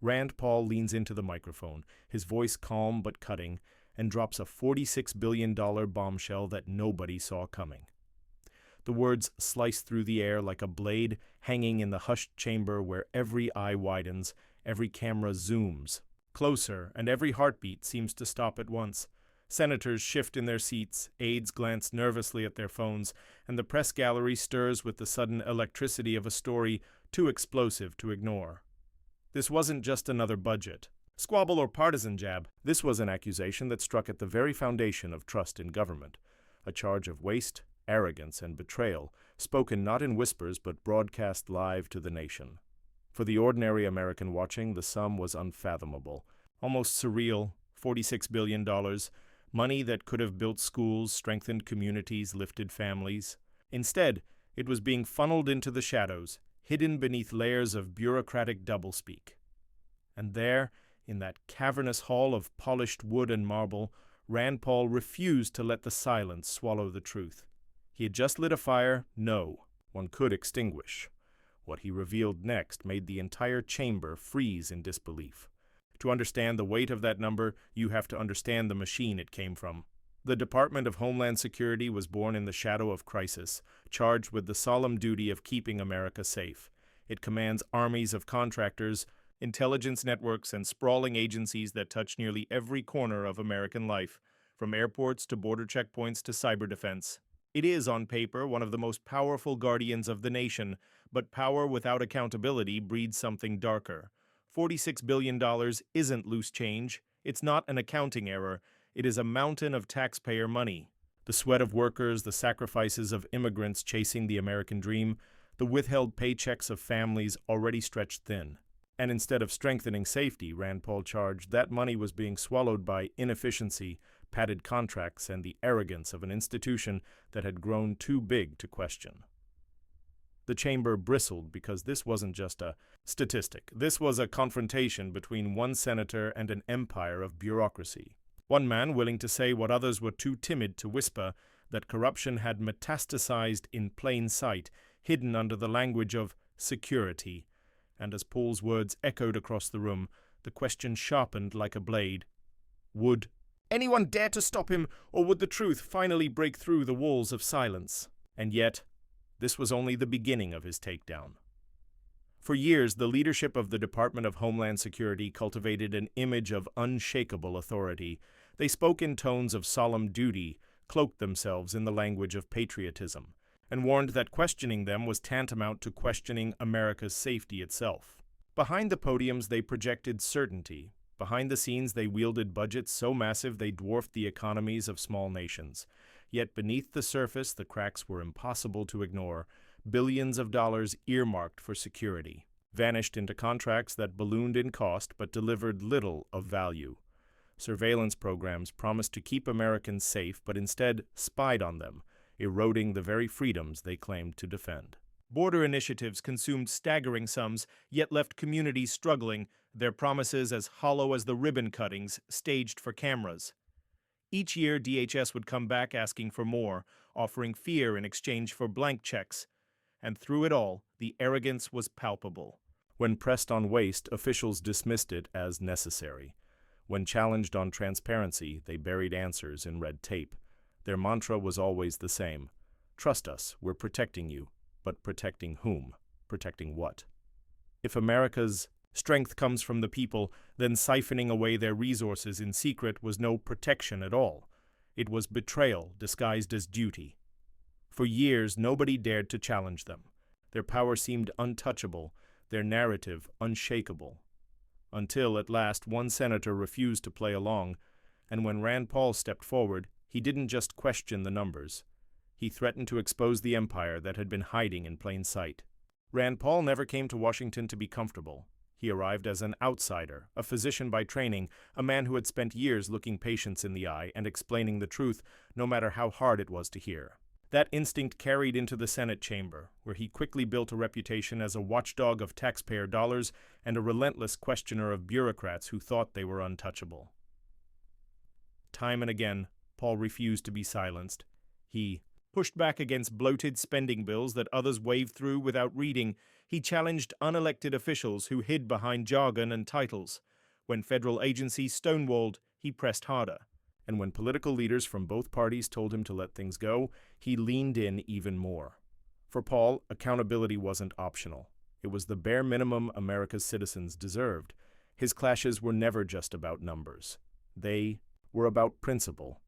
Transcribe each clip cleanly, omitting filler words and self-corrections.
Rand Paul leans into the microphone, his voice calm but cutting, and drops a $46 billion bombshell that nobody saw coming. The words slice through the air like a blade hanging in the hushed chamber where every eye widens, every camera zooms closer, and every heartbeat seems to stop at once. Senators shift in their seats, aides glance nervously at their phones, and the press gallery stirs with the sudden electricity of a story too explosive to ignore. This wasn't just another budget squabble or partisan jab. This was an accusation that struck at the very foundation of trust in government, a charge of waste, arrogance, and betrayal, spoken not in whispers but broadcast live to the nation. For the ordinary American watching, the sum was unfathomable, almost surreal. $46 billion, money that could have built schools, strengthened communities, lifted families. Instead, it was being funneled into the shadows, hidden beneath layers of bureaucratic doublespeak. And there, in that cavernous hall of polished wood and marble, Rand Paul refused to let the silence swallow the truth. He had just lit a fire one could extinguish. What he revealed next made the entire chamber freeze in disbelief. To understand the weight of that number, you have to understand the machine it came from. The Department of Homeland Security was born in the shadow of crisis, charged with the solemn duty of keeping America safe. It commands armies of contractors, intelligence networks, and sprawling agencies that touch nearly every corner of American life, from airports to border checkpoints to cyber defense. It is, on paper, one of the most powerful guardians of the nation, but power without accountability breeds something darker. $46 billion isn't loose change. It's not an accounting error. It is a mountain of taxpayer money. The sweat of workers, the sacrifices of immigrants chasing the American dream, the withheld paychecks of families already stretched thin. And instead of strengthening safety, Rand Paul charged, that money was being swallowed by inefficiency, padded contracts, and the arrogance of an institution that had grown too big to question. The chamber bristled because this wasn't just a statistic. This was a confrontation between one senator and an empire of bureaucracy. One man willing to say what others were too timid to whisper, that corruption had metastasized in plain sight, hidden under the language of security. And as Paul's words echoed across the room, the question sharpened like a blade. Would anyone dare to stop him, or would the truth finally break through the walls of silence? And yet, this was only the beginning of his takedown. For years, the leadership of the Department of Homeland Security cultivated an image of unshakable authority. They spoke in tones of solemn duty, cloaked themselves in the language of patriotism, and warned that questioning them was tantamount to questioning America's safety itself. Behind the podiums, they projected certainty. Behind the scenes, they wielded budgets so massive they dwarfed the economies of small nations. Yet beneath the surface, the cracks were impossible to ignore. Billions of dollars earmarked for security vanished into contracts that ballooned in cost but delivered little of value. Surveillance programs promised to keep Americans safe but instead spied on them, eroding the very freedoms they claimed to defend. Border initiatives consumed staggering sums, yet left communities struggling, their promises as hollow as the ribbon cuttings staged for cameras. Each year, DHS would come back asking for more, offering fear in exchange for blank checks. And through it all, the arrogance was palpable. When pressed on waste, officials dismissed it as necessary. When challenged on transparency, they buried answers in red tape. Their mantra was always the same. Trust us, we're protecting you. But protecting whom? Protecting what? If America's strength comes from the people, then siphoning away their resources in secret was no protection at all. It was betrayal disguised as duty. For years, nobody dared to challenge them. Their power seemed untouchable, their narrative unshakable. Until, at last, one senator refused to play along, and when Rand Paul stepped forward, he didn't just question the numbers. He threatened to expose the empire that had been hiding in plain sight. Rand Paul never came to Washington to be comfortable. He arrived as an outsider, a physician by training, a man who had spent years looking patients in the eye and explaining the truth, no matter how hard it was to hear. That instinct carried into the Senate chamber, where he quickly built a reputation as a watchdog of taxpayer dollars and a relentless questioner of bureaucrats who thought they were untouchable. Time and again, Paul refused to be silenced. He pushed back against bloated spending bills that others waved through without reading. He challenged unelected officials who hid behind jargon and titles. When federal agencies stonewalled, he pressed harder. And when political leaders from both parties told him to let things go, he leaned in even more. For Paul, accountability wasn't optional. It was the bare minimum America's citizens deserved. His clashes were never just about numbers. They were about principle.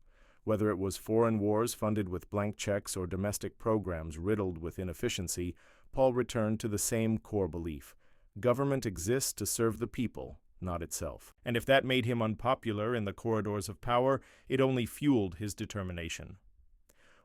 Whether it was foreign wars funded with blank checks or domestic programs riddled with inefficiency, Paul returned to the same core belief. Government exists to serve the people, not itself. And if that made him unpopular in the corridors of power, it only fueled his determination.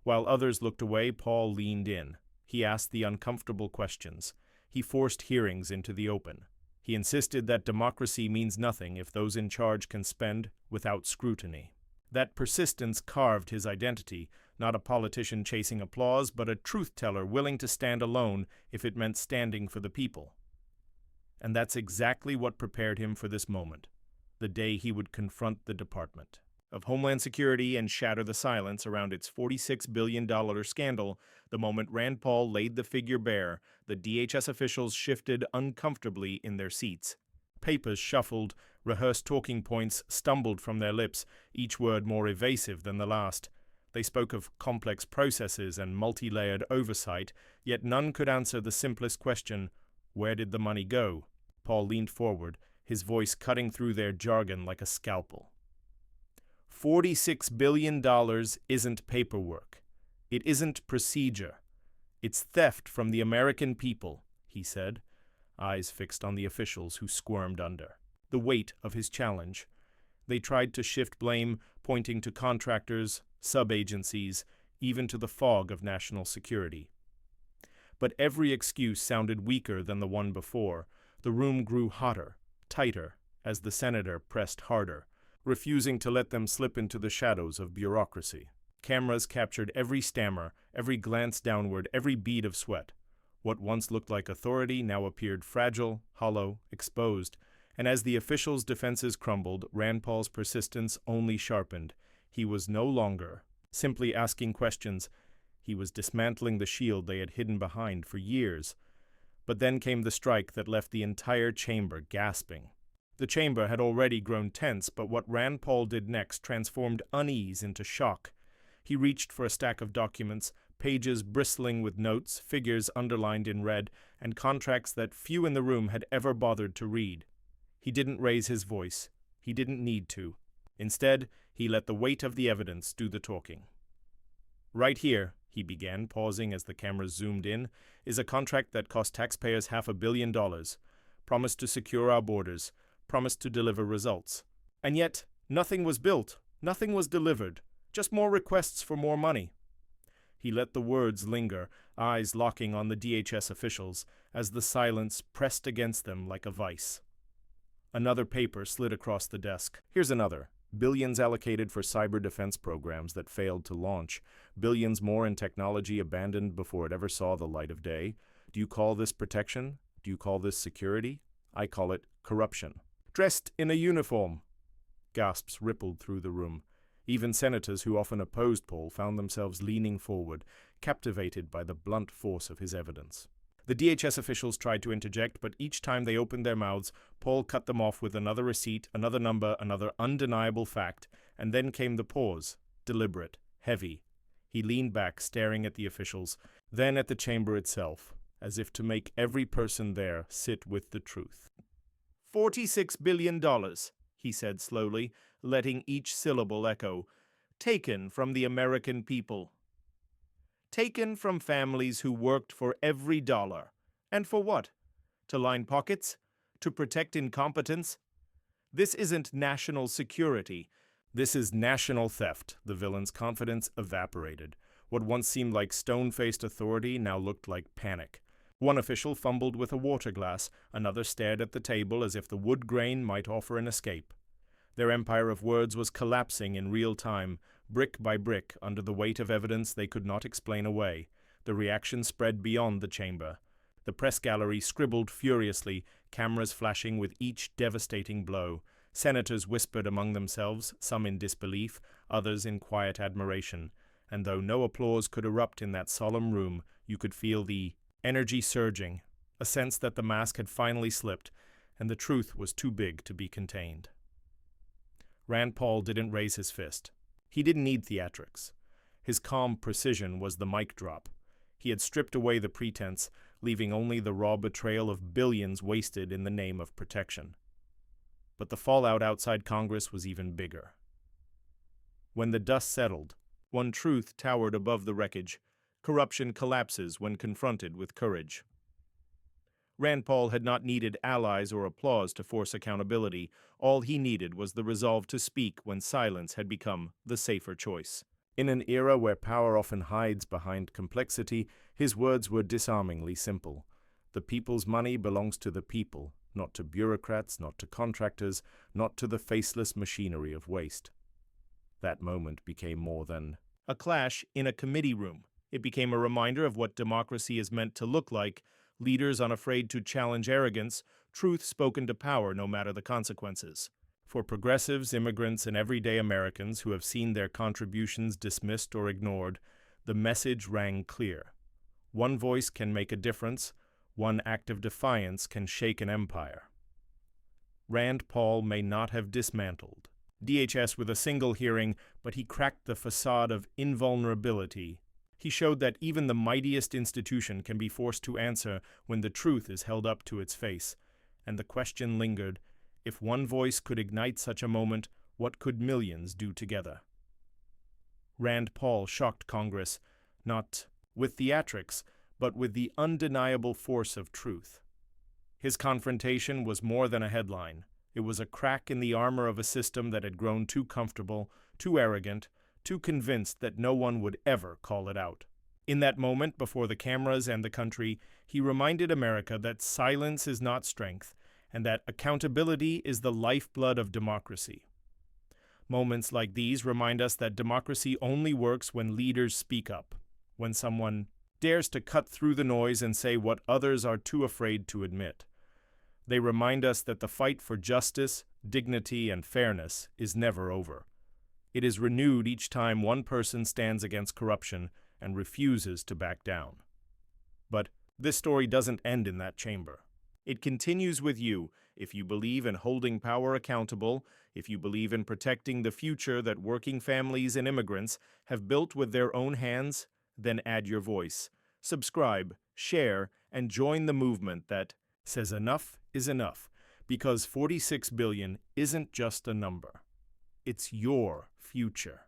While others looked away, Paul leaned in. He asked the uncomfortable questions. He forced hearings into the open. He insisted that democracy means nothing if those in charge can spend without scrutiny. That persistence carved his identity, not a politician chasing applause, but a truth-teller willing to stand alone if it meant standing for the people. And that's exactly what prepared him for this moment, the day he would confront the Department of Homeland Security and shatter the silence around its $46 billion scandal. The moment Rand Paul laid the figure bare, the DHS officials shifted uncomfortably in their seats. Papers shuffled, rehearsed talking points stumbled from their lips, each word more evasive than the last. They spoke of complex processes and multi-layered oversight, yet none could answer the simplest question: where did the money go? Paul leaned forward, his voice cutting through their jargon like a scalpel. $46 billion isn't paperwork. It isn't procedure. It's theft from the American people, he said, eyes fixed on the officials who squirmed under. The weight of his challenge. They tried to shift blame, pointing to contractors, sub-agencies, even to the fog of national security. But every excuse sounded weaker than the one before. The room grew hotter, tighter, as the senator pressed harder, refusing to let them slip into the shadows of bureaucracy. Cameras captured every stammer, every glance downward, every bead of sweat. What once looked like authority now appeared fragile, hollow, exposed, and as the officials' defenses crumbled, Rand Paul's persistence only sharpened. He was no longer simply asking questions. He was dismantling the shield they had hidden behind for years. But then came the strike that left the entire chamber gasping. The chamber had already grown tense, but what Rand Paul did next transformed unease into shock. He reached for a stack of documents, pages bristling with notes, figures underlined in red, and contracts that few in the room had ever bothered to read. He didn't raise his voice. He didn't need to. Instead, he let the weight of the evidence do the talking. Right here, he began, pausing as the cameras zoomed in, is a contract that cost taxpayers $500 million, promised to secure our borders, promised to deliver results. And yet, nothing was built, nothing was delivered, just more requests for more money. He let the words linger, eyes locking on the DHS officials, as the silence pressed against them like a vice. Another paper slid across the desk. Here's another. Billions allocated for cyber defense programs that failed to launch. Billions more in technology abandoned before it ever saw the light of day. Do you call this protection? Do you call this security? I call it corruption. Dressed in a uniform. Gasps rippled through the room. Even senators who often opposed Paul found themselves leaning forward, captivated by the blunt force of his evidence. The DHS officials tried to interject, but each time they opened their mouths, Paul cut them off with another receipt, another number, another undeniable fact, and then came the pause, deliberate, heavy. He leaned back, staring at the officials, then at the chamber itself, as if to make every person there sit with the truth. $46 billion, he said slowly, letting each syllable echo, taken from the American people. Taken from families who worked for every dollar. And for what? To line pockets? To protect incompetence? This isn't national security. This is national theft. The villain's confidence evaporated. What once seemed like stone-faced authority now looked like panic. One official fumbled with a water glass, another stared at the table as if the wood grain might offer an escape. Their empire of words was collapsing in real time, brick by brick, under the weight of evidence they could not explain away. The reaction spread beyond the chamber. The press gallery scribbled furiously, cameras flashing with each devastating blow. Senators whispered among themselves, some in disbelief, others in quiet admiration. And though no applause could erupt in that solemn room, you could feel the energy surging, a sense that the mask had finally slipped and the truth was too big to be contained. Rand Paul didn't raise his fist. He didn't need theatrics. His calm precision was the mic drop. He had stripped away the pretense, leaving only the raw betrayal of billions wasted in the name of protection. But the fallout outside Congress was even bigger. When the dust settled, one truth towered above the wreckage: corruption collapses when confronted with courage. Rand Paul had not needed allies or applause to force accountability. All he needed was the resolve to speak when silence had become the safer choice. In an era where power often hides behind complexity, his words were disarmingly simple. The people's money belongs to the people, not to bureaucrats, not to contractors, not to the faceless machinery of waste. That moment became more than a clash in a committee room. It became a reminder of what democracy is meant to look like: leaders unafraid to challenge arrogance, truth spoken to power no matter the consequences. For progressives, immigrants, and everyday Americans who have seen their contributions dismissed or ignored, the message rang clear. One voice can make a difference. One act of defiance can shake an empire. Rand Paul may not have dismantled DHS with a single hearing, but he cracked the facade of invulnerability. He showed that even the mightiest institution can be forced to answer when the truth is held up to its face. And the question lingered: if one voice could ignite such a moment, what could millions do together? Rand Paul shocked Congress, not with theatrics, but with the undeniable force of truth. His confrontation was more than a headline. It was a crack in the armor of a system that had grown too comfortable, too arrogant, too convinced that no one would ever call it out. In that moment, before the cameras and the country, he reminded America that silence is not strength, and that accountability is the lifeblood of democracy. Moments like these remind us that democracy only works when leaders speak up, when someone dares to cut through the noise and say what others are too afraid to admit. They remind us that the fight for justice, dignity, and fairness is never over. It is renewed each time one person stands against corruption and refuses to back down. But this story doesn't end in that chamber. It continues with you. If you believe in holding power accountable, if you believe in protecting the future that working families and immigrants have built with their own hands, then add your voice. Subscribe, share, and join the movement that says enough is enough, because 46 billion isn't just a number. It's your future.